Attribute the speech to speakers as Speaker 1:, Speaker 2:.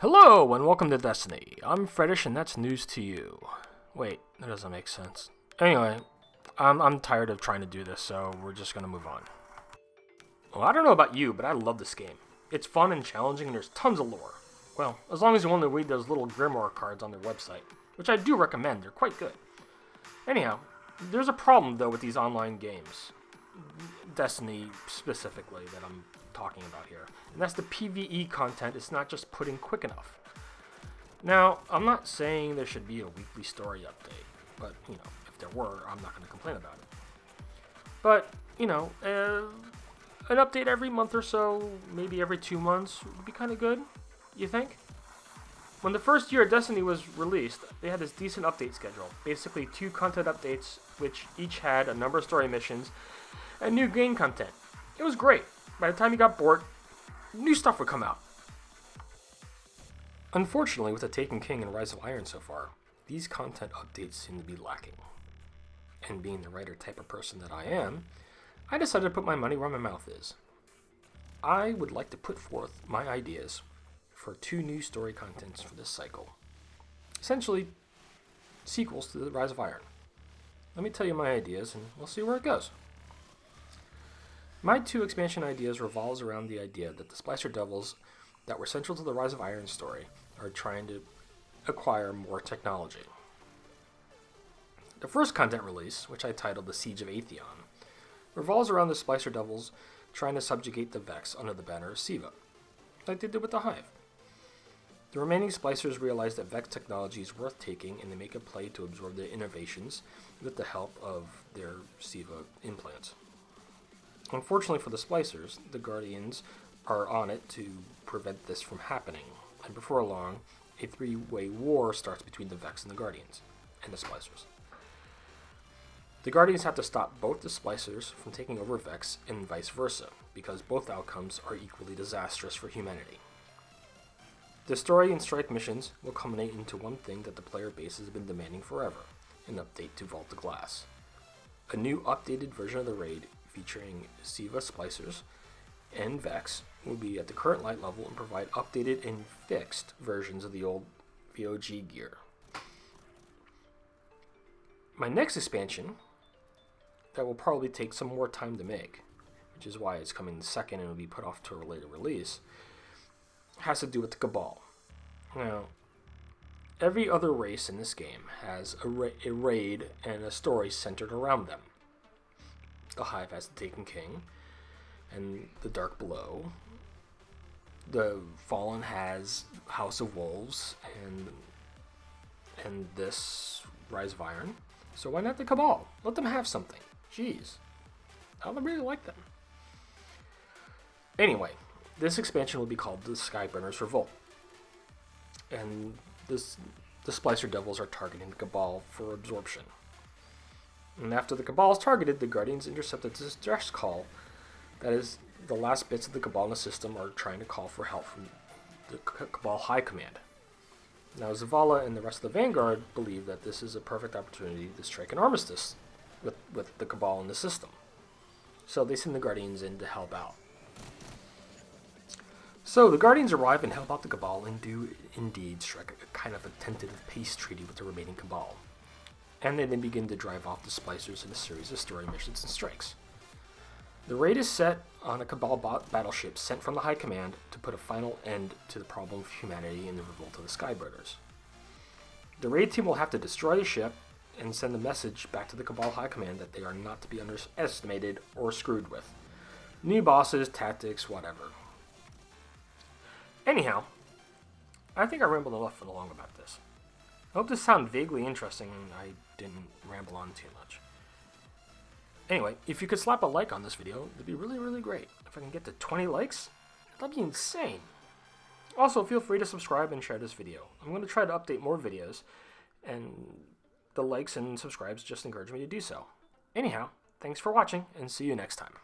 Speaker 1: Hello, and welcome to Destiny. I'm Fredish, and that's news to you. Wait, that doesn't make sense. Anyway, I'm tired of trying to do this, so we're just gonna move on. Well, I don't know about you, but I love this game. It's fun and challenging, and there's tons of lore. Well, as long as you want to read those little grimoire cards on their website, which I do recommend, they're quite good. Anyhow, there's a problem, though, with these online games. Destiny, specifically, that I'm talking about here. And that's the PvE content is not just put in quick enough. Now, I'm not saying there should be a weekly story update, but, if there were, I'm not going to complain about it. But, an update every month or so, maybe every 2 months, would be kind of good, you think? When the first year of Destiny was released, they had this decent update schedule. Basically 2 content updates, which each had a number of story missions and new game content. It was great. By the time you got bored, new stuff would come out. Unfortunately, with The Taken King and Rise of Iron so far, these content updates seem to be lacking. And being the writer type of person that I am, I decided to put my money where my mouth is. I would like to put forth my ideas for 2 new story contents for this cycle. Essentially, sequels to The Rise of Iron. Let me tell you my ideas and we'll see where it goes. My 2 expansion ideas revolves around the idea that the Splicer Devils that were central to the Rise of Iron story are trying to acquire more technology. The first content release, which I titled The Siege of Atheon, revolves around the Splicer Devils trying to subjugate the Vex under the banner of Siva, like they did with the Hive. The remaining Splicers realize that Vex technology is worth taking and they make a play to absorb their innovations with the help of their Siva implants. Unfortunately for the Splicers, the Guardians are on it to prevent this from happening, and before long, a 3-way war starts between the Vex and the Guardians, and the Splicers. The Guardians have to stop both the Splicers from taking over Vex and vice versa, because both outcomes are equally disastrous for humanity. The story and strike missions will culminate into one thing that the player base has been demanding forever, an update to Vault the Glass. A new updated version of the raid featuring Siva Splicers and Vex will be at the current light level and provide updated and fixed versions of the old VOG gear. My next expansion, that will probably take some more time to make, which is why it's coming second and will be put off to a later release, has to do with the Cabal. Now, every other race in this game has a raid and a story centered around them. The Hive has the Taken King and the Dark Below. The Fallen has House of Wolves and this Rise of Iron. So why not the Cabal? Let them have something. Jeez. I really like them. Anyway, this expansion will be called the Skyburner's Revolt. And the Splicer Devils are targeting the Cabal for absorption. And after the Cabal is targeted, the Guardians intercept a distress call. That is, the last bits of the Cabal in the system are trying to call for help from the Cabal High Command. Now, Zavala and the rest of the Vanguard believe that this is a perfect opportunity to strike an armistice with the Cabal in the system. So they send the Guardians in to help out. So the Guardians arrive and help out the Cabal and do indeed strike a kind of a tentative peace treaty with the remaining Cabal. And they then begin to drive off the Splicers in a series of story missions and strikes. The raid is set on a Cabal battleship sent from the High Command to put a final end to the problem of humanity in the revolt of the Skyburners. The raid team will have to destroy the ship and send a message back to the Cabal High Command that they are not to be underestimated or screwed with. New bosses, tactics, whatever. Anyhow, I think I rambled enough for long about this. I hope this sounded vaguely interesting and I didn't ramble on too much. Anyway, if you could slap a like on this video, it'd be really, really great. If I can get to 20 likes, that'd be insane. Also, feel free to subscribe and share this video. I'm going to try to update more videos, and the likes and subscribes just encourage me to do so. Anyhow, thanks for watching, and see you next time.